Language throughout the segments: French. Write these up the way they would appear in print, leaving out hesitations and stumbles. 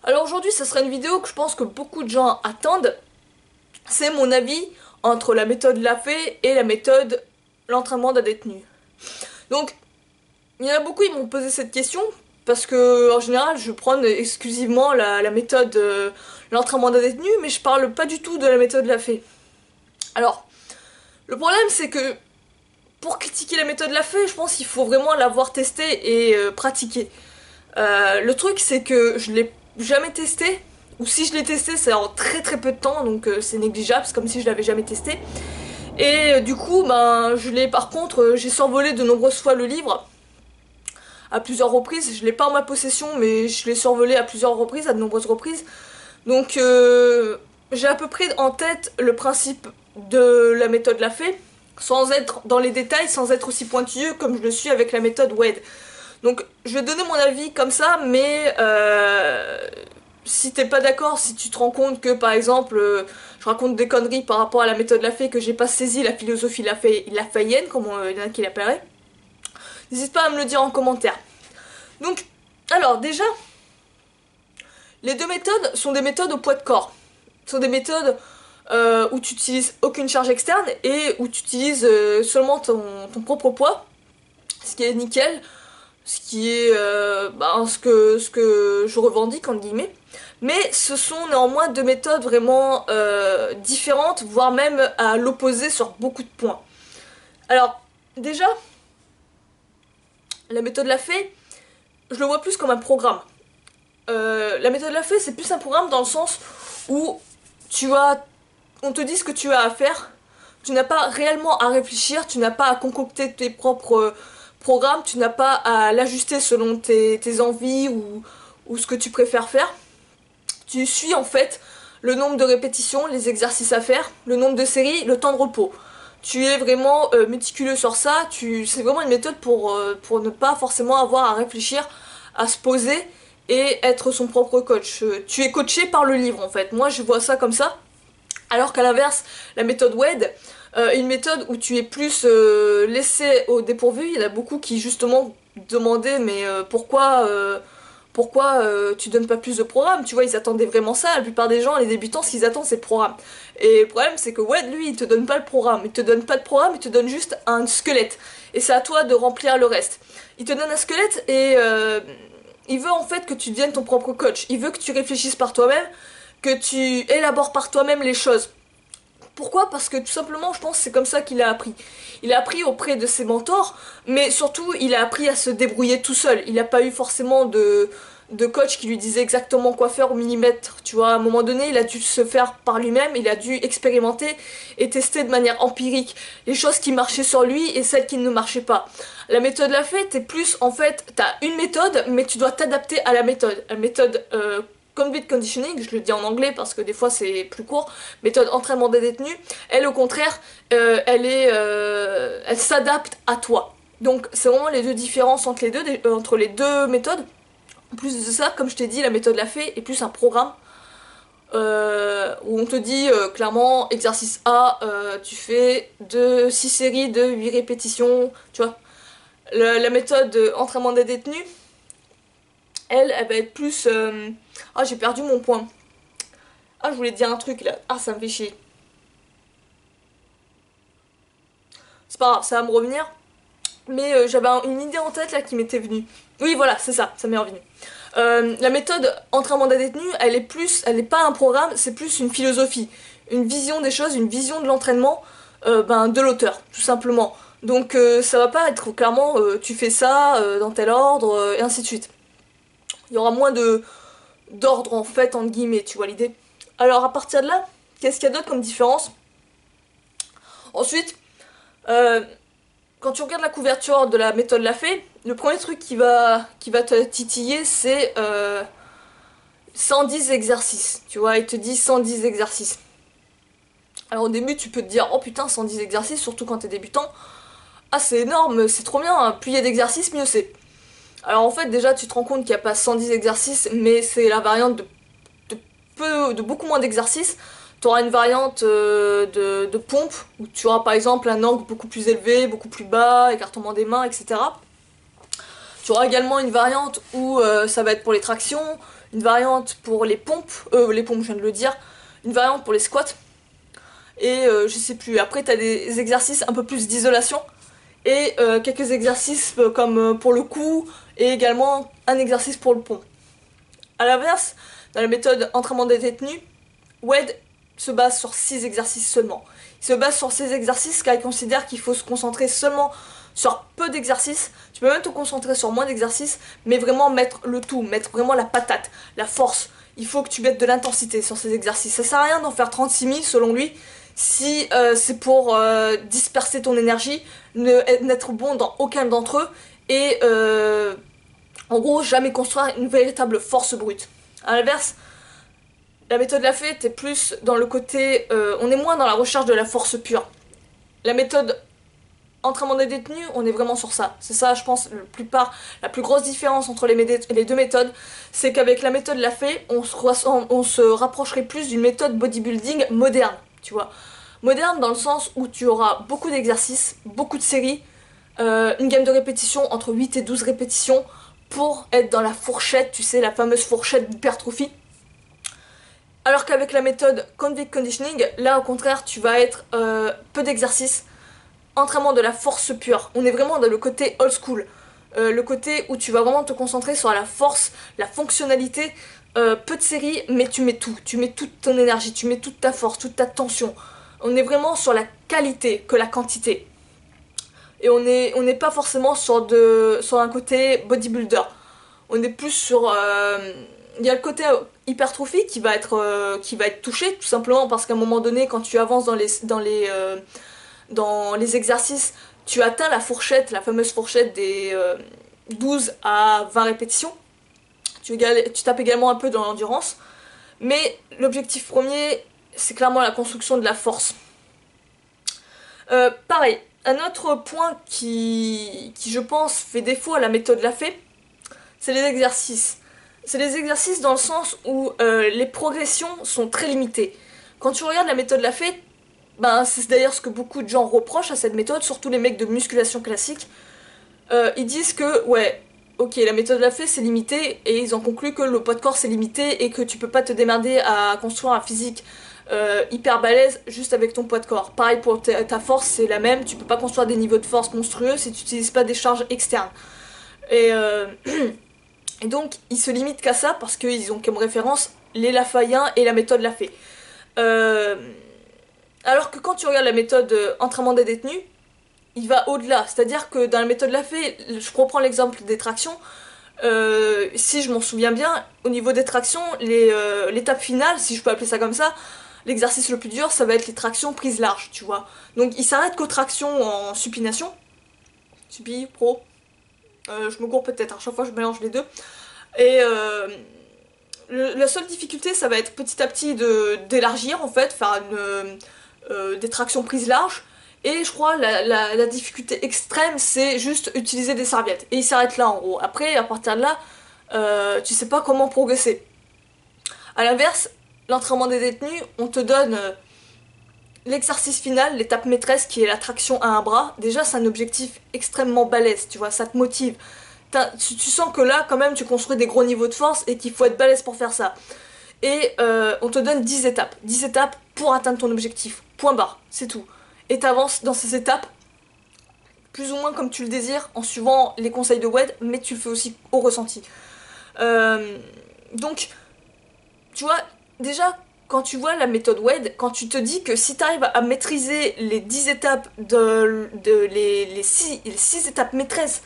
Alors aujourd'hui, ça sera une vidéo que je pense que beaucoup de gens attendent. C'est mon avis entre la méthode Lafay et la méthode l'entraînement d'un détenu. Donc, il y en a beaucoup qui m'ont posé cette question parce que en général, je prends exclusivement la méthode l'entraînement d'un détenu, mais je parle pas du tout de la méthode Lafay. Alors, le problème c'est que pour critiquer la méthode Lafay, je pense qu'il faut vraiment l'avoir testée et pratiquée. Le truc c'est que je l'ai jamais testé, ou si je l'ai testé c'est en très très peu de temps, donc c'est négligeable, c'est comme si je l'avais jamais testé. Et du coup, ben, je l'ai par contre, j'ai survolé de nombreuses fois le livre, à plusieurs reprises. Je l'ai pas en ma possession, mais je l'ai survolé à plusieurs reprises, à de nombreuses reprises. Donc j'ai à peu près en tête le principe de la méthode Lafay, sans être dans les détails, sans être aussi pointilleux comme je le suis avec la méthode WED. Donc je vais donner mon avis comme ça, mais si t'es pas d'accord, si tu te rends compte que par exemple je raconte des conneries par rapport à la méthode Lafay, que j'ai pas saisi la philosophie lafayenne, comme il y en a qui l'appelleraient, n'hésite pas à me le dire en commentaire. Donc, alors déjà, les deux méthodes sont des méthodes au poids de corps. Ce sont des méthodes où tu utilises aucune charge externe et où tu utilises seulement ton propre poids, ce qui est nickel, ce qui est ce que je revendique entre guillemets. Mais ce sont néanmoins deux méthodes vraiment différentes, voire même à l'opposé sur beaucoup de points. Alors, déjà, la méthode Lafay, je le vois plus comme un programme. La méthode Lafay, c'est plus un programme dans le sens où on te dit ce que tu as à faire, tu n'as pas réellement à réfléchir, tu n'as pas à concocter tes propres programmes, tu n'as pas à l'ajuster selon tes envies ou ce que tu préfères faire. Tu suis en fait le nombre de répétitions, les exercices à faire, le nombre de séries, le temps de repos. Tu es vraiment méticuleux sur ça, c'est vraiment une méthode pour ne pas forcément avoir à réfléchir, à se poser et être son propre coach. Tu es coaché par le livre en fait, moi je vois ça comme ça. Alors qu'à l'inverse, la méthode WED, une méthode où tu es plus laissé au dépourvu. Il y en a beaucoup qui justement demandaient mais pourquoi tu donnes pas plus de programmes, tu vois, ils attendaient vraiment ça. La plupart des gens, les débutants, ce qu'ils attendent c'est le programme. Et le problème c'est que WED lui il te donne pas le programme, il te donne pas de programme, il te donne juste un squelette. Et c'est à toi de remplir le reste. Il te donne un squelette et il veut en fait que tu deviennes ton propre coach. Il veut que tu réfléchisses par toi-même, que tu élabores par toi-même les choses. Pourquoi? Parce que tout simplement, je pense que c'est comme ça qu'il a appris. Il a appris auprès de ses mentors, mais surtout, il a appris à se débrouiller tout seul. Il n'a pas eu forcément de coach qui lui disait exactement quoi faire au millimètre. Tu vois, à un moment donné, il a dû se faire par lui-même, il a dû expérimenter et tester de manière empirique les choses qui marchaient sur lui et celles qui ne marchaient pas. La méthode Lafay, t'es plus, en fait, t'as une méthode, mais tu dois t'adapter à la méthode. La méthode Convict Conditioning, je le dis en anglais parce que des fois c'est plus court, méthode entraînement des détenus, elle au contraire, elle s'adapte à toi. Donc c'est vraiment les deux différences entre les deux méthodes. En plus de ça, comme je t'ai dit, la méthode Lafay est plus un programme où on te dit clairement, exercice A, tu fais 6 séries de 8 répétitions, tu vois. La méthode entraînement des détenus, elle va être plus... Ah, j'ai perdu mon point. Ah, je voulais te dire un truc là. Ah, ça me fait chier. C'est pas grave, ça va me revenir. Mais j'avais une idée en tête là qui m'était venue. Oui, voilà, c'est ça, ça m'est revenu. La méthode entraînement des détenus, elle est pas un programme, c'est plus une philosophie. Une vision des choses, une vision de l'entraînement de l'auteur, tout simplement. Donc ça va pas être clairement tu fais ça dans tel ordre, et ainsi de suite. Il y aura moins d'ordre en fait, entre guillemets, tu vois l'idée. Alors à partir de là, qu'est-ce qu'il y a d'autre comme différence? Ensuite, quand tu regardes la couverture de la méthode Lafay, le premier truc qui va te titiller, c'est 110 exercices. Tu vois, il te dit 110 exercices. Alors au début, tu peux te dire, oh putain, 110 exercices, surtout quand t'es débutant. Ah, c'est énorme, c'est trop bien, plus il y a d'exercices, mieux c'est. Alors en fait, déjà, tu te rends compte qu'il n'y a pas 110 exercices, mais c'est la variante de beaucoup moins d'exercices. Tu auras une variante de pompe, où tu auras par exemple un angle beaucoup plus élevé, beaucoup plus bas, écartement des mains, etc. Tu auras également une variante où ça va être pour les tractions, une variante pour les pompes, je viens de le dire, une variante pour les squats, et je sais plus. Après t'as des exercices un peu plus d'isolation, et quelques exercices comme pour le cou, et également un exercice pour le pont. A l'inverse, dans la méthode entraînement des détenus, WED se base sur 6 exercices seulement. Il se base sur ces exercices car il considère qu'il faut se concentrer seulement sur peu d'exercices. Tu peux même te concentrer sur moins d'exercices, mais vraiment mettre le tout, mettre vraiment la patate, la force. Il faut que tu mettes de l'intensité sur ces exercices. Ça sert à rien d'en faire 36 000 selon lui, si c'est pour disperser ton énergie, n'être bon dans aucun d'entre eux, et en gros jamais construire une véritable force brute. À l'inverse, la méthode Lafay, t'es plus dans le côté... on est moins dans la recherche de la force pure. La méthode entraînement des détenus, on est vraiment sur ça. C'est ça, je pense, la plus grosse différence entre les deux méthodes, c'est qu'avec la méthode Lafay, on se rapprocherait plus d'une méthode bodybuilding moderne, tu vois. Moderne dans le sens où tu auras beaucoup d'exercices, beaucoup de séries, une gamme de répétitions entre 8 et 12 répétitions pour être dans la fourchette, tu sais, la fameuse fourchette d'hypertrophie. Alors qu'avec la méthode Convict Conditioning, là au contraire, tu vas être peu d'exercices, entraînement de la force pure. On est vraiment dans le côté old school, le côté où tu vas vraiment te concentrer sur la force, la fonctionnalité, peu de séries, mais tu mets tout. Tu mets toute ton énergie, tu mets toute ta force, toute ta tension. On est vraiment sur la qualité que la quantité. Et on n'est pas forcément sur un côté bodybuilder. On est plus sur... il y a le côté hypertrophie qui va être touché, tout simplement parce qu'à un moment donné, quand tu avances dans les exercices, tu atteins la fourchette, la fameuse fourchette des 12 à 20 répétitions. Tu tapes également un peu dans l'endurance. Mais l'objectif premier, c'est clairement la construction de la force. Pareil, un autre point qui je pense fait défaut à la méthode Lafay, c'est les exercices. C'est les exercices dans le sens où les progressions sont très limitées. Quand tu regardes la méthode Lafay, ben, c'est d'ailleurs ce que beaucoup de gens reprochent à cette méthode, surtout les mecs de musculation classique. Ils disent que, ouais, ok, la méthode Lafay c'est limité, et ils ont conclu que le poids de corps c'est limité, et que tu peux pas te démerder à construire un physique hyper balèze juste avec ton poids de corps. Pareil pour ta force, c'est la même, tu peux pas construire des niveaux de force monstrueux si tu n'utilises pas des charges externes. Et, et donc, ils se limitent qu'à ça parce qu'ils ont comme référence les Lafayens et la méthode Lafay. Alors que quand tu regardes la méthode entraînement des détenus, il va au-delà. C'est-à-dire que dans la méthode Lafay, je reprends l'exemple des tractions, si je m'en souviens bien, au niveau des tractions, l'étape finale, si je peux appeler ça comme ça, l'exercice le plus dur, ça va être les tractions prises larges, tu vois. Donc il s'arrête qu'aux tractions en supination, supi, pro, je me gourre peut-être, à chaque fois je mélange les deux, et la seule difficulté, ça va être petit à petit d'élargir en fait, faire des tractions prises larges. Et je crois la difficulté extrême, c'est juste utiliser des serviettes. Et il s'arrête là en gros. Après, à partir de là, tu sais pas comment progresser. A l'inverse, l'entraînement des détenus, on te donne l'exercice final, l'étape maîtresse qui est la traction à un bras. Déjà, c'est un objectif extrêmement balèze, tu vois, ça te motive. Tu sens que là, quand même, tu construis des gros niveaux de force et qu'il faut être balèze pour faire ça. Et on te donne 10 étapes. 10 étapes pour atteindre ton objectif. Point barre, c'est tout. Et t'avances dans ces étapes, plus ou moins comme tu le désires, en suivant les conseils de WED, mais tu le fais aussi au ressenti. Donc, tu vois, déjà, quand tu vois la méthode WED, quand tu te dis que si tu arrives à maîtriser les 10 étapes, les 6 étapes maîtresses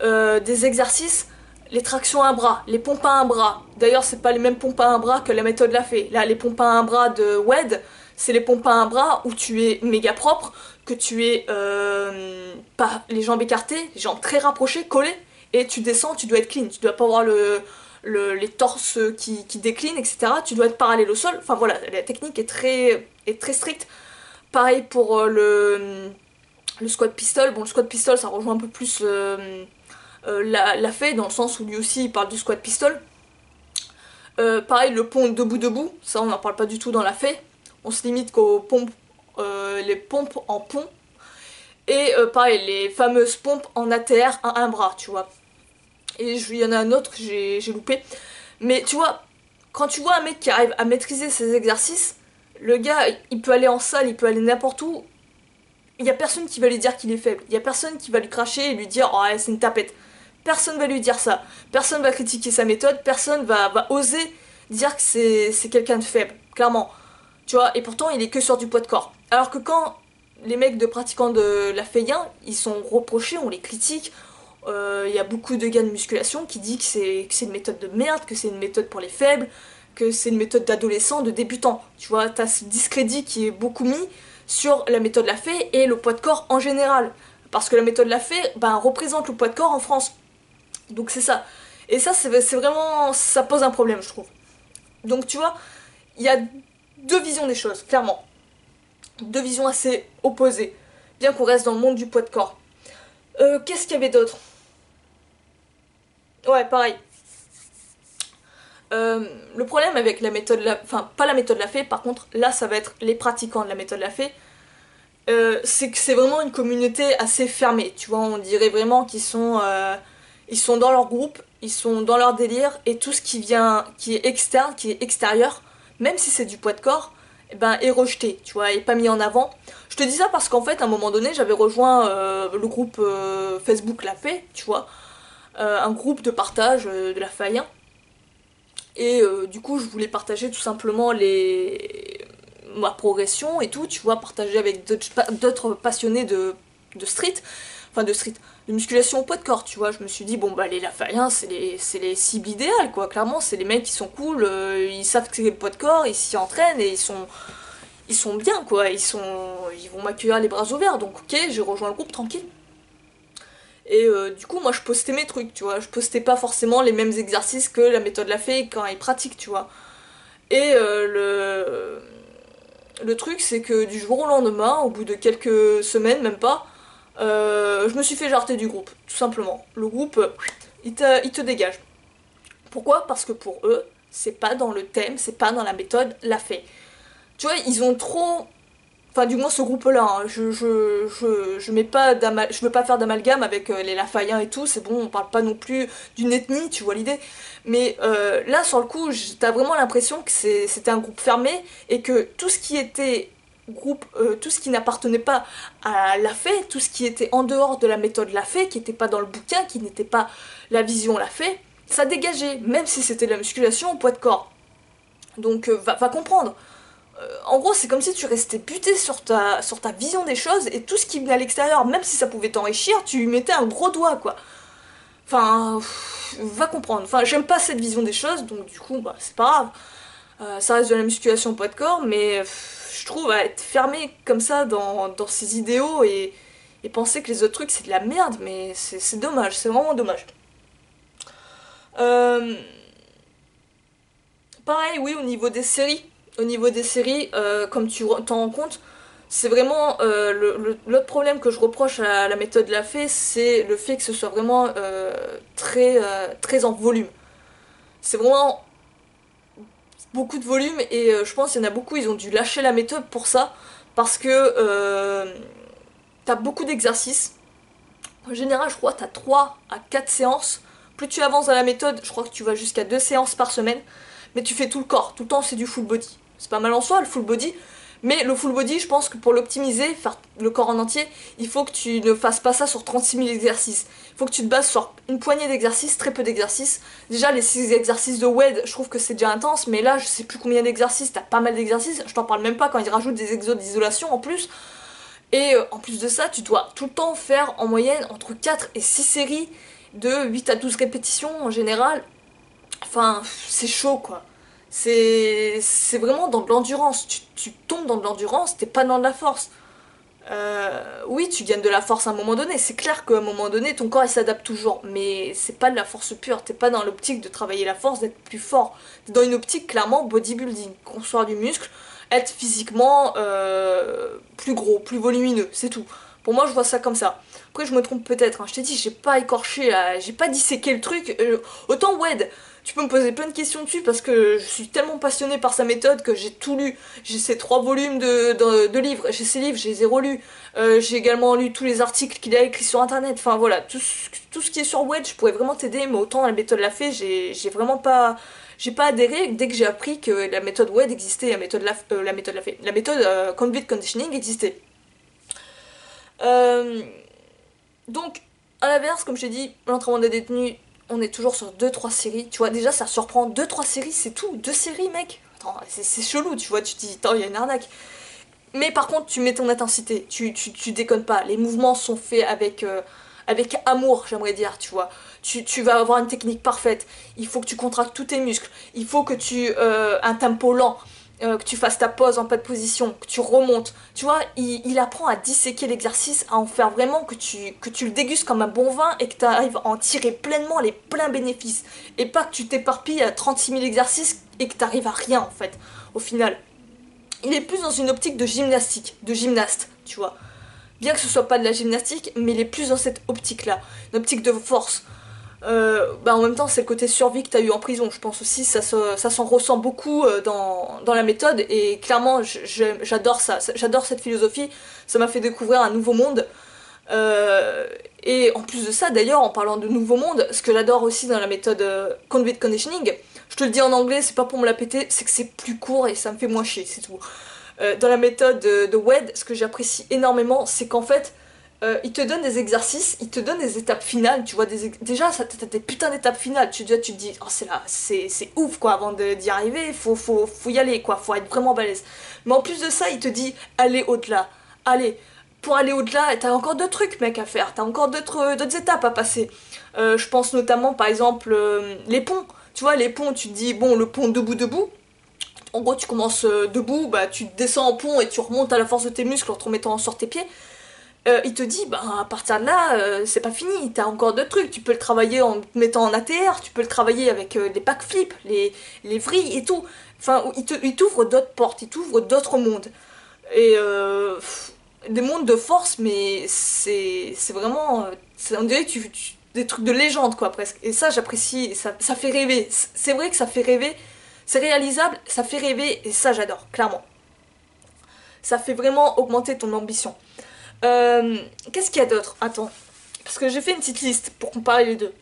des exercices, les tractions à un bras, les pompes à un bras, d'ailleurs c'est pas les mêmes pompes à un bras que la méthode Lafay, là les pompes à un bras de WED, c'est les pompes à un bras où tu es méga propre, que tu es pas les jambes écartées, les jambes très rapprochées, collées, et tu descends, tu dois être clean, tu dois pas avoir les torses qui déclinent, etc. Tu dois être parallèle au sol, enfin voilà, la technique est très stricte. Pareil pour le squat pistol, bon le squat pistol ça rejoint un peu plus Lafay dans le sens où lui aussi il parle du squat pistol. Pareil le pont debout, ça on n'en parle pas du tout dans Lafay. On se limite qu'aux pompes, les pompes en pont. Et pareil, les fameuses pompes en ATR à un bras, tu vois. Et il y en a un autre que j'ai loupé. Mais tu vois, quand tu vois un mec qui arrive à maîtriser ses exercices, le gars, il peut aller en salle, il peut aller n'importe où, il y a personne qui va lui dire qu'il est faible. Il y a personne qui va lui cracher et lui dire oh ouais, c'est une tapette. Personne va lui dire ça. Personne va critiquer sa méthode. Personne va oser dire que c'est quelqu'un de faible. Clairement. Tu vois, et pourtant il est que sur du poids de corps. Alors que quand les mecs de pratiquants de la Feyen, ils sont reprochés, on les critique. Il y a beaucoup de gars de musculation qui disent que c'est une méthode de merde, que c'est une méthode pour les faibles, que c'est une méthode d'adolescent, de débutant. Tu vois, t'as ce discrédit qui est beaucoup mis sur la méthode Lafay et le poids de corps en général. Parce que la méthode Lafay représente le poids de corps en France. Donc c'est ça. Et ça, c'est vraiment... ça pose un problème, je trouve. Donc tu vois, il y a deux visions des choses, clairement. Deux visions assez opposées. Bien qu'on reste dans le monde du poids de corps. Qu'est-ce qu'il y avait d'autre? Ouais, pareil. Le problème avec la méthode, enfin pas la méthode Lafay, par contre là ça va être les pratiquants de la méthode Lafay, c'est que c'est vraiment une communauté assez fermée, tu vois, on dirait vraiment ils sont dans leur groupe, ils sont dans leur délire, et tout ce qui vient, qui est externe, qui est extérieur, même si c'est du poids de corps, eh ben, est rejeté, tu vois, est pas mis en avant. Je te dis ça parce qu'en fait, à un moment donné, j'avais rejoint le groupe Facebook La Paix, tu vois, un groupe de partage de la faille. Et du coup, je voulais partager tout simplement ma progression et tout, tu vois, partager avec d'autres passionnés de street, enfin de street, de musculation au poids de corps, tu vois. Je me suis dit, bon, bah, les Lafayens, c'est les cibles idéales, quoi. Clairement, c'est les mecs qui sont cool, ils savent que c'est le poids de corps, ils s'y entraînent et ils sont bien, quoi. Ils vont m'accueillir les bras ouverts, donc ok, j'ai rejoint le groupe tranquille. Et du coup, moi, je postais mes trucs, tu vois. Je postais pas forcément les mêmes exercices que la méthode l'a fait quand ils pratiquent, tu vois. Et le truc, c'est que du jour au lendemain, au bout de quelques semaines, même pas, je me suis fait jarter du groupe, tout simplement. Le groupe, il te dégage. Pourquoi? Parce que pour eux, c'est pas dans le thème, c'est pas dans la méthode l'a fait. Tu vois, ils ont trop. Enfin, du moins ce groupe-là, hein. Je mets pas je veux pas faire d'amalgame avec les Lafayens et tout, c'est bon, on parle pas non plus d'une ethnie, tu vois l'idée. Mais là, sur le coup, t'as vraiment l'impression que c'était un groupe fermé et que tout ce qui était groupe, tout ce qui n'appartenait pas à la fée, tout ce qui était en dehors de la méthode la fée, qui n'était pas dans le bouquin, qui n'était pas la vision la fée, ça dégageait, même si c'était de la musculation au poids de corps. Donc va comprendre. En gros, c'est comme si tu restais buté sur ta vision des choses et tout ce qui venait à l'extérieur, même si ça pouvait t'enrichir, tu lui mettais un gros doigt, quoi. Enfin, va comprendre. Enfin, j'aime pas cette vision des choses, donc du coup, bah, c'est pas grave. Ça reste de la musculation au poids de corps, mais je trouve à être fermé comme ça dans ses idéaux et penser que les autres trucs c'est de la merde, mais c'est dommage, c'est vraiment dommage. Euh, Pareil, oui, au niveau des séries, comme tu t'en rends compte, c'est vraiment l'autre problème que je reproche à la méthode de la fée, c'est le fait que ce soit vraiment très en volume. C'est vraiment beaucoup de volume et je pense qu'il y en a beaucoup, ils ont dû lâcher la méthode pour ça, parce que t'as beaucoup d'exercices. En général, je crois que t'as 3 à 4 séances. Plus tu avances dans la méthode, je crois que tu vas jusqu'à 2 séances par semaine. Mais tu fais tout le corps, tout le temps c'est du full body. C'est pas mal en soi le full body, mais le full body, je pense que pour l'optimiser, faire le corps en entier, il faut que tu ne fasses pas ça sur 36 000 exercices. Il faut que tu te bases sur une poignée d'exercices, très peu d'exercices. Déjà, les 6 exercices de WED, je trouve que c'est déjà intense, mais là, je sais plus combien d'exercices, t'as pas mal d'exercices. Je t'en parle même pas quand ils rajoutent des exos d'isolation en plus. Et en plus de ça, tu dois tout le temps faire en moyenne entre 4 et 6 séries de 8 à 12 répétitions en général. Enfin, c'est chaud quoi. C'est vraiment dans de l'endurance. Tu tombes dans de l'endurance, t'es pas dans de la force. Oui, tu gagnes de la force à un moment donné. C'est clair qu'à un moment donné, ton corps il s'adapte toujours. Mais c'est pas de la force pure. T'es pas dans l'optique de travailler la force, d'être plus fort. T'es dans une optique clairement bodybuilding. Construire du muscle, être physiquement plus gros, plus volumineux. C'est tout. Pour moi, je vois ça comme ça. Après, je me trompe peut-être. Hein. Je t'ai dit, j'ai pas écorché, j'ai pas disséqué le truc. Autant WED, tu peux me poser plein de questions dessus parce que je suis tellement passionnée par sa méthode que j'ai tout lu. J'ai ces 3 volumes de livres. J'ai ces livres, je les ai relus. J'ai également lu tous les articles qu'il a écrits sur internet. Enfin voilà, tout ce qui est sur WED, je pourrais vraiment t'aider. Mais autant la méthode l'a fait, j'ai vraiment pas. J'ai pas adhéré dès que j'ai appris que la méthode WED existait, la méthode Convict Conditioning existait. Donc, à l'inverse, comme je t'ai dit, l'entraînement des détenus, on est toujours sur 2-3 séries. Tu vois, déjà, ça surprend. 2-3 séries, c'est tout. 2 séries, mec. Attends, c'est chelou, tu vois. Tu te dis, attends, il y a une arnaque. Mais par contre, tu mets ton intensité. Tu déconnes pas. Les mouvements sont faits avec amour, j'aimerais dire, tu vois. Tu vas avoir une technique parfaite. Il faut que tu contractes tous tes muscles. Il faut que un tempo lent. Que tu fasses ta pause en pas de position, que tu remontes. Tu vois, il apprend à disséquer l'exercice, à en faire vraiment que tu le dégustes comme un bon vin et que tu arrives à en tirer pleinement les pleins bénéfices. Et pas que tu t'éparpilles à 36 000 exercices et que tu arrives à rien en fait, au final. Il est plus dans une optique de gymnastique, de gymnaste, tu vois. Bien que ce soit pas de la gymnastique, mais il est plus dans cette optique-là, une optique de force. En même temps, c'est le côté survie que tu as eu en prison. Je pense aussi ça s'en ressent beaucoup dans la méthode. Et clairement, j'adore ça. J'adore cette philosophie. Ça m'a fait découvrir un nouveau monde. Et en plus de ça, d'ailleurs, en parlant de nouveau monde, ce que j'adore aussi dans la méthode Convict Conditioning, je te le dis en anglais, c'est pas pour me la péter, c'est que c'est plus court et ça me fait moins chier, c'est tout. Dans la méthode de WED, ce que j'apprécie énormément, c'est qu'en fait, il te donne des exercices, il te donne des étapes finales, tu vois, déjà, t'as des putains d'étapes finales, tu te dis, oh c'est là, c'est ouf quoi, avant d'y arriver, faut y aller quoi, faut être vraiment balèze. Mais en plus de ça, il te dit, allez au-delà, allez, pour aller au-delà, t'as encore d'autres trucs mec à faire, t'as encore d'autres étapes à passer. Je pense notamment par exemple les ponts, tu vois, les ponts, tu te dis, bon, le pont debout, en gros tu commences debout, bah tu descends en pont et tu remontes à la force de tes muscles en te remettant sur tes pieds. Il te dit, bah, à partir de là, c'est pas fini, t'as encore d'autres trucs, tu peux le travailler en te mettant en ATR, tu peux le travailler avec des backflips, les vrilles et tout. Enfin, il t'ouvre d'autres portes, il t'ouvre d'autres mondes. Et des mondes de force, mais c'est vraiment, on dirait que des trucs de légende, quoi, presque. Et ça, j'apprécie, et ça fait rêver. C'est vrai que ça fait rêver, c'est réalisable, ça fait rêver, et ça, j'adore, clairement. Ça fait vraiment augmenter ton ambition. Qu'est-ce qu'il y a d'autre? Attends. Parce que j'ai fait une petite liste pour comparer les deux.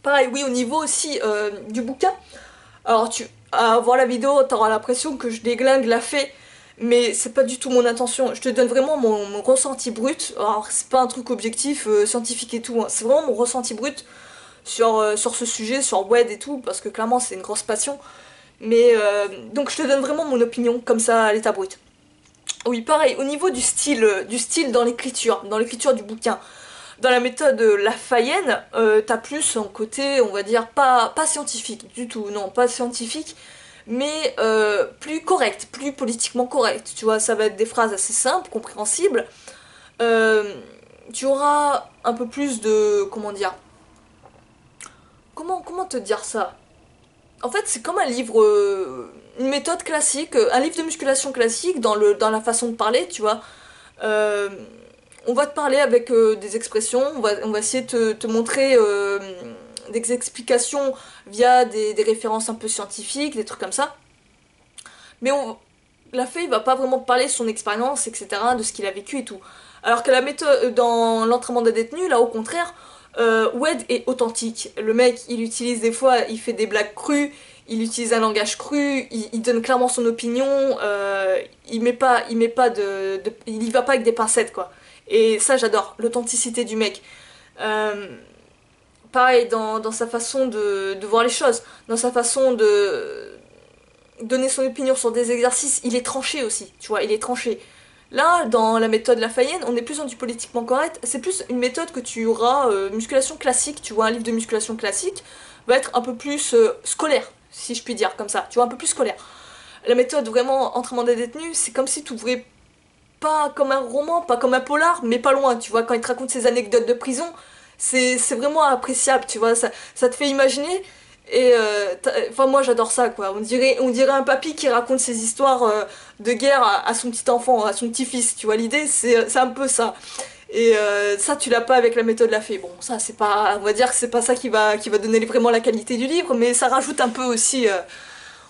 Pareil, oui, au niveau aussi du bouquin. Alors, à voir la vidéo, t'auras l'impression que je déglingue la fée. Mais c'est pas du tout mon intention. Je te donne vraiment mon ressenti brut. Alors, c'est pas un truc objectif, scientifique et tout. Hein. C'est vraiment mon ressenti brut sur ce sujet, sur WED et tout. Parce que clairement, c'est une grosse passion. Mais donc, je te donne vraiment mon opinion, comme ça, à l'état brut. Oui, pareil, au niveau du style dans l'écriture du bouquin. Dans la méthode Lafayenne, t'as plus un côté, on va dire, pas scientifique du tout, non, pas scientifique, mais plus correct, plus politiquement correct. Tu vois, ça va être des phrases assez simples, compréhensibles. Tu auras un peu plus de, comment dire, comment te dire ça? En fait, c'est comme un livre, une méthode classique, un livre de musculation classique dans la façon de parler, tu vois. Euh, on va te parler avec des expressions, on va essayer de te montrer des explications via des références un peu scientifiques, des trucs comme ça. Mais la fée, il va pas vraiment te parler de son expérience, etc., de ce qu'il a vécu et tout. Alors que la méthode dans l'entraînement des détenus, là, au contraire, Wed est authentique. Le mec, il utilise des fois, il fait des blagues crues, il utilise un langage cru, il donne clairement son opinion, il y va pas avec des pincettes, quoi. Et ça, j'adore, l'authenticité du mec. Euh, Pareil, dans sa façon de voir les choses, dans sa façon de donner son opinion sur des exercices, il est tranché aussi, tu vois, il est tranché. Là, dans la méthode Lafayette, on est plus dans du politiquement correct, c'est plus une méthode que tu auras, musculation classique, tu vois, un livre de musculation classique va être un peu plus scolaire, si je puis dire, comme ça, tu vois, un peu plus scolaire. La méthode vraiment entraînement des détenus, c'est comme si tu ouvrais pas comme un roman, pas comme un polar, mais pas loin, tu vois, quand il te raconte ses anecdotes de prison, c'est vraiment appréciable, tu vois, ça te fait imaginer, et enfin moi j'adore ça, quoi, on dirait un papy qui raconte ses histoires de guerre à son petit enfant, à son petit-fils, tu vois, l'idée c'est un peu ça. Et ça tu l'as pas avec la méthode Lafay. Bon, ça c'est pas, on va dire que c'est pas ça qui va donner vraiment la qualité du livre, mais ça rajoute un peu aussi,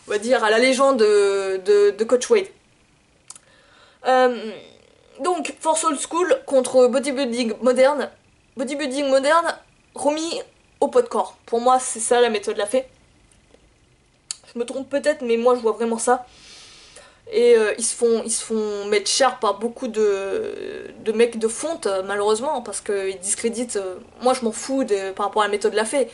on va dire, à la légende de Coach Wade. Euh, donc, Force Old School contre Bodybuilding moderne. Bodybuilding moderne remis au poids de corps. Pour moi, c'est ça la méthode Lafay. Je me trompe peut-être, mais moi je vois vraiment ça. Et ils se font mettre cher par beaucoup de mecs de fonte, malheureusement, parce qu'ils discréditent. Moi je m'en fous par rapport à la méthode Lafay.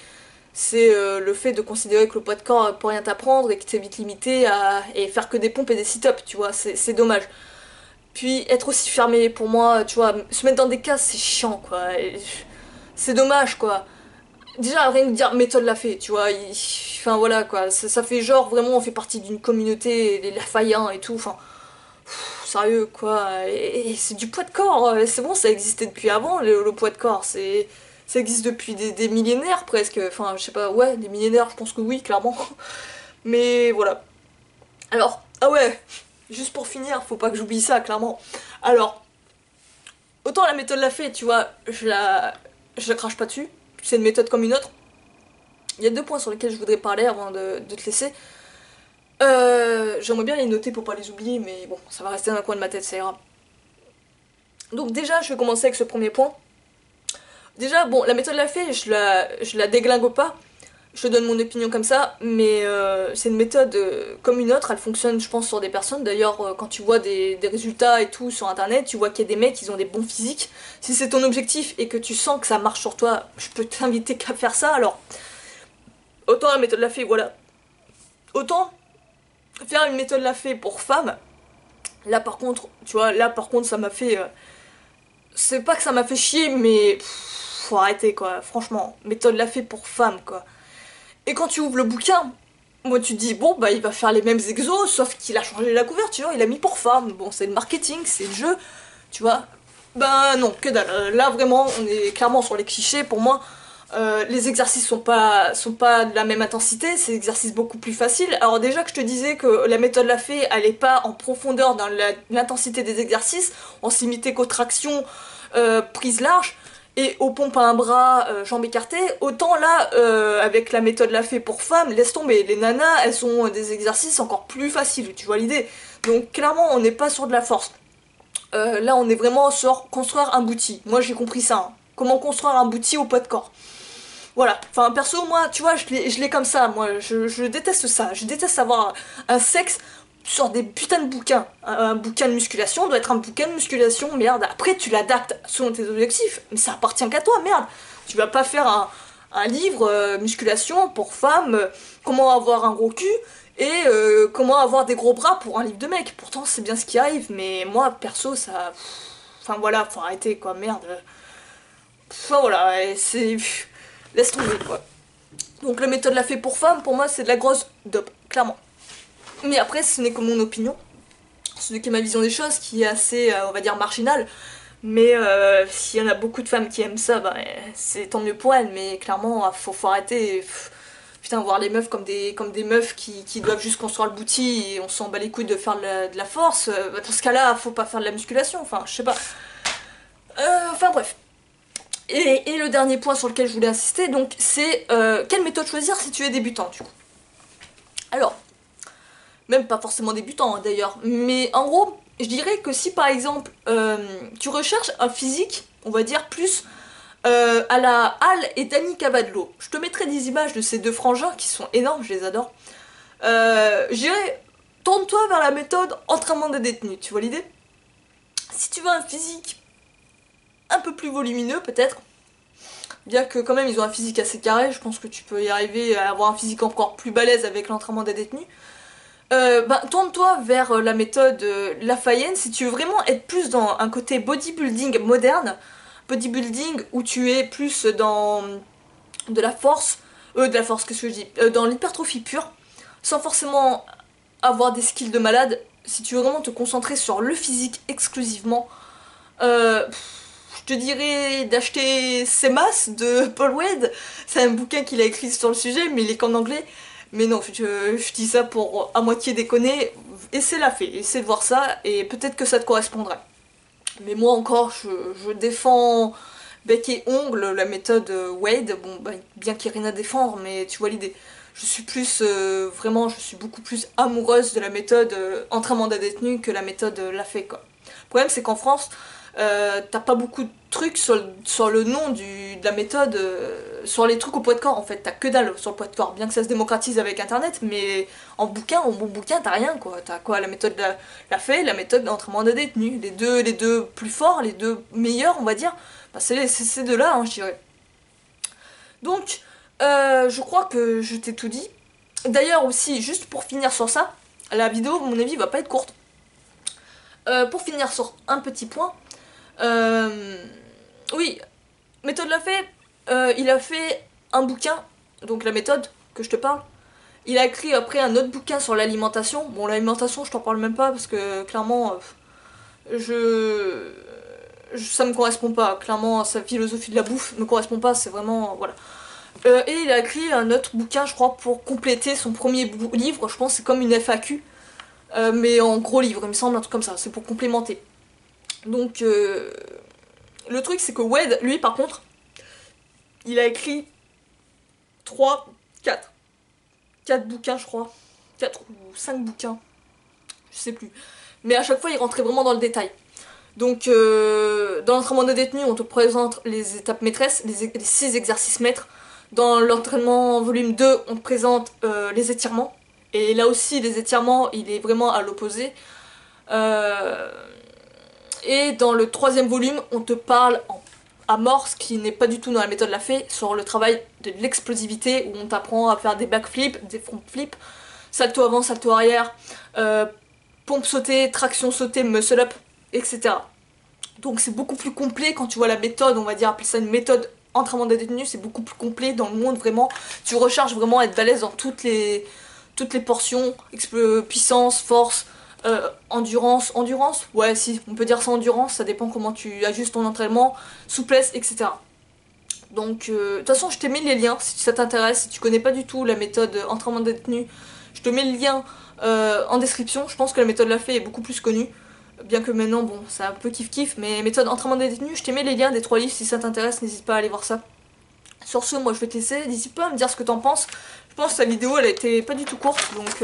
C'est le fait de considérer que le poids de corps peut rien t'apprendre et que t'es vite limité à et faire que des pompes et des sit-ups, tu vois, c'est dommage. Puis être aussi fermé pour moi, tu vois, se mettre dans des cases c'est chiant quoi. C'est dommage quoi. Déjà rien que dire méthode l'a fait, tu vois, enfin voilà quoi, ça fait genre vraiment on fait partie d'une communauté, les Lafayans et tout, enfin sérieux quoi, et c'est du poids de corps, c'est bon ça existait depuis avant le poids de corps, ça existe depuis des millénaires presque, enfin je sais pas, ouais des millénaires je pense que oui clairement, mais voilà. Alors, ah ouais, juste pour finir, faut pas que j'oublie ça clairement. Alors, autant la méthode l'a fait, tu vois, je la crache pas dessus, c'est une méthode comme une autre. Il y a deux points sur lesquels je voudrais parler avant de te laisser. J'aimerais bien les noter pour pas les oublier, mais bon, ça va rester dans un coin de ma tête, ça ira. Donc déjà, je vais commencer avec ce premier point. Déjà, bon, la méthode l'a fait, je la déglingue pas. Je te donne mon opinion comme ça, mais c'est une méthode comme une autre, elle fonctionne je pense sur des personnes. D'ailleurs, quand tu vois des résultats et tout sur internet, tu vois qu'il y a des mecs, ils ont des bons physiques. Si c'est ton objectif et que tu sens que ça marche sur toi, je peux t'inviter qu'à faire ça. Alors, autant la méthode l'a fait, voilà. Autant faire une méthode l'a fait pour femmes, là par contre, tu vois, là par contre ça m'a fait... c'est pas que ça m'a fait chier, mais... faut arrêter quoi, franchement. Méthode l'a fait pour femmes quoi. Et quand tu ouvres le bouquin, moi tu te dis, bon bah il va faire les mêmes exos, sauf qu'il a changé la couverture, il a mis pour femmes. Bon c'est le marketing, c'est le jeu, tu vois. Ben non, que dalle. Là vraiment, on est clairement sur les clichés pour moi. Les exercices sont pas de la même intensité, c'est des exercices beaucoup plus faciles. Alors déjà que je te disais que la méthode l'a fait, elle est pas en profondeur dans l'intensité des exercices, on s'y limitait qu'aux tractions prises larges et aux pompes à un bras, jambes écartées. Autant là, avec la méthode l'a fait pour femmes, laisse tomber, les nanas, elles ont des exercices encore plus faciles, tu vois l'idée. Donc clairement, on n'est pas sur de la force. Là, on est vraiment sur construire un bouti. Moi, j'ai compris ça. Hein. Comment construire un bouti au poids de corps. Voilà, enfin perso moi tu vois je l'ai comme ça, moi je déteste ça, je déteste avoir un sexe sur des putains de bouquins. Un bouquin de musculation doit être un bouquin de musculation, merde, après tu l'adaptes selon tes objectifs, mais ça appartient qu'à toi, merde. Tu vas pas faire un livre musculation pour femmes, comment avoir un gros cul et comment avoir des gros bras pour un livre de mec. Pourtant c'est bien ce qui arrive, mais moi perso ça... Enfin voilà, faut arrêter quoi, merde. Enfin voilà, c'est... Laisse tomber quoi. Donc la méthode l'a fait pour femmes, pour moi c'est de la grosse dope, clairement. Mais après ce n'est que mon opinion, ce n'est que ma vision des choses qui est assez, on va dire, marginale. Mais s'il y en a beaucoup de femmes qui aiment ça, bah, c'est tant mieux pour elles, mais clairement faut arrêter. Putain, voir les meufs comme des meufs qui doivent juste construire le bouti et on s'en bat les couilles de faire de la force, dans ce cas-là faut pas faire de la musculation, enfin je sais pas. Enfin bref. Et le dernier point sur lequel je voulais insister, donc, c'est quelle méthode choisir si tu es débutant, du coup. Alors, même pas forcément débutant, hein, d'ailleurs, mais en gros, je dirais que si par exemple, tu recherches un physique, on va dire plus à la Hal et Danny Cavadlo, je te mettrai des images de ces deux frangins qui sont énormes, je les adore. Je dirais, tourne-toi vers la méthode entraînement des détenus, tu vois l'idée? Si tu veux un physique un peu plus volumineux peut-être, bien que quand même ils ont un physique assez carré, je pense que tu peux y arriver à avoir un physique encore plus balèze avec l'entraînement des détenus. Tourne-toi vers la méthode Lafayette si tu veux vraiment être plus dans un côté bodybuilding moderne, bodybuilding où tu es plus dans de la force, qu'est-ce que je dis, dans l'hypertrophie pure, sans forcément avoir des skills de malade, si tu veux vraiment te concentrer sur le physique exclusivement, je te dirais d'acheter Semas de Paul Wade. C'est un bouquin qu'il a écrit sur le sujet, mais il est qu'en anglais. Mais non, je dis ça pour à moitié déconner. Essaie la fait, essaie de voir ça, et peut-être que ça te correspondrait. Mais moi encore, je défends bec et ongle la méthode Wade. Bon, bah, bien qu'il n'y ait rien à défendre, mais tu vois l'idée. Je suis plus, vraiment, je suis beaucoup plus amoureuse de la méthode entraînement d'un détenu que la méthode l'a fait, quoi. Le problème, c'est qu'en France, t'as pas beaucoup de trucs sur le nom de la méthode sur les trucs au poids de corps en fait, t'as que dalle sur le poids de corps, bien que ça se démocratise avec internet, mais en bon bouquin t'as rien quoi. T'as quoi, la méthode la fait, la méthode d'entraînement des détenus, les deux plus forts, les deux meilleurs on va dire, bah, c'est ces deux-là hein, je dirais. Donc je crois que je t'ai tout dit. D'ailleurs aussi, juste pour finir sur ça, la vidéo à mon avis va pas être courte. Pour finir sur un petit point, oui, méthode Lafay, il a fait un bouquin, donc la méthode que je te parle. Il a écrit après un autre bouquin sur l'alimentation. Bon, l'alimentation, je t'en parle même pas parce que clairement, ça me correspond pas. Clairement, sa philosophie de la bouffe me correspond pas. C'est vraiment, voilà. Et il a écrit un autre bouquin, je crois, pour compléter son premier livre. Je pense que c'est comme une FAQ, mais en gros livre, il me semble, un truc comme ça. C'est pour complémenter. Donc, le truc, c'est que Wade, lui, par contre, il a écrit 3, 4 bouquins, je crois. 4 ou 5 bouquins. Je sais plus. Mais à chaque fois, il rentrait vraiment dans le détail. Donc, dans l'entraînement des détenus, on te présente les étapes maîtresses, les 6 exercices maîtres. Dans l'entraînement volume 2, on te présente les étirements. Et là aussi, les étirements, il est vraiment à l'opposé. Et dans le 3e volume, on te parle en amorce, qui n'est pas du tout dans la méthode Lafay, sur le travail de l'explosivité, où on t'apprend à faire des backflips, des front flips, salto avant, salto arrière, pompe sautée, traction sautée, muscle up, etc. Donc c'est beaucoup plus complet quand tu vois la méthode, on va dire, appeler ça une méthode entraînement des détenus, c'est beaucoup plus complet dans le monde vraiment. Tu recherches vraiment à être balèze dans toutes les portions, puissance, force, endurance, ouais si, on peut dire ça endurance, ça dépend comment tu ajustes ton entraînement, souplesse, etc. Donc, de toute façon, je t'ai mis les liens si ça t'intéresse, si tu connais pas du tout la méthode entraînement des détenus, je te mets le lien en description. Je pense que la méthode Lafay est beaucoup plus connue, bien que maintenant, bon, c'est un peu kiff-kiff, mais méthode entraînement des détenus, je t'ai mis les liens des 3 livres, si ça t'intéresse, n'hésite pas à aller voir ça. Sur ce, moi je vais te laisser, n'hésite pas à me dire ce que t'en penses. Je pense que sa vidéo, elle a été pas du tout courte, donc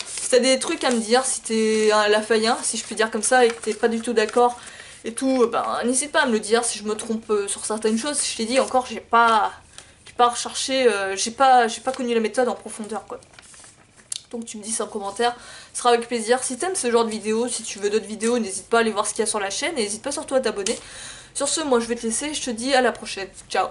si t'as des trucs à me dire, si t'es un Lafayien, si je puis dire comme ça, et que t'es pas du tout d'accord et tout, ben n'hésite pas à me le dire si je me trompe sur certaines choses. Je t'ai dit encore, j'ai pas recherché, j'ai pas connu la méthode en profondeur quoi. Donc tu me dis ça en commentaire, ce sera avec plaisir. Si t'aimes ce genre de vidéos, si tu veux d'autres vidéos, n'hésite pas à aller voir ce qu'il y a sur la chaîne et n'hésite pas surtout à t'abonner. Sur ce, moi je vais te laisser, je te dis à la prochaine. Ciao.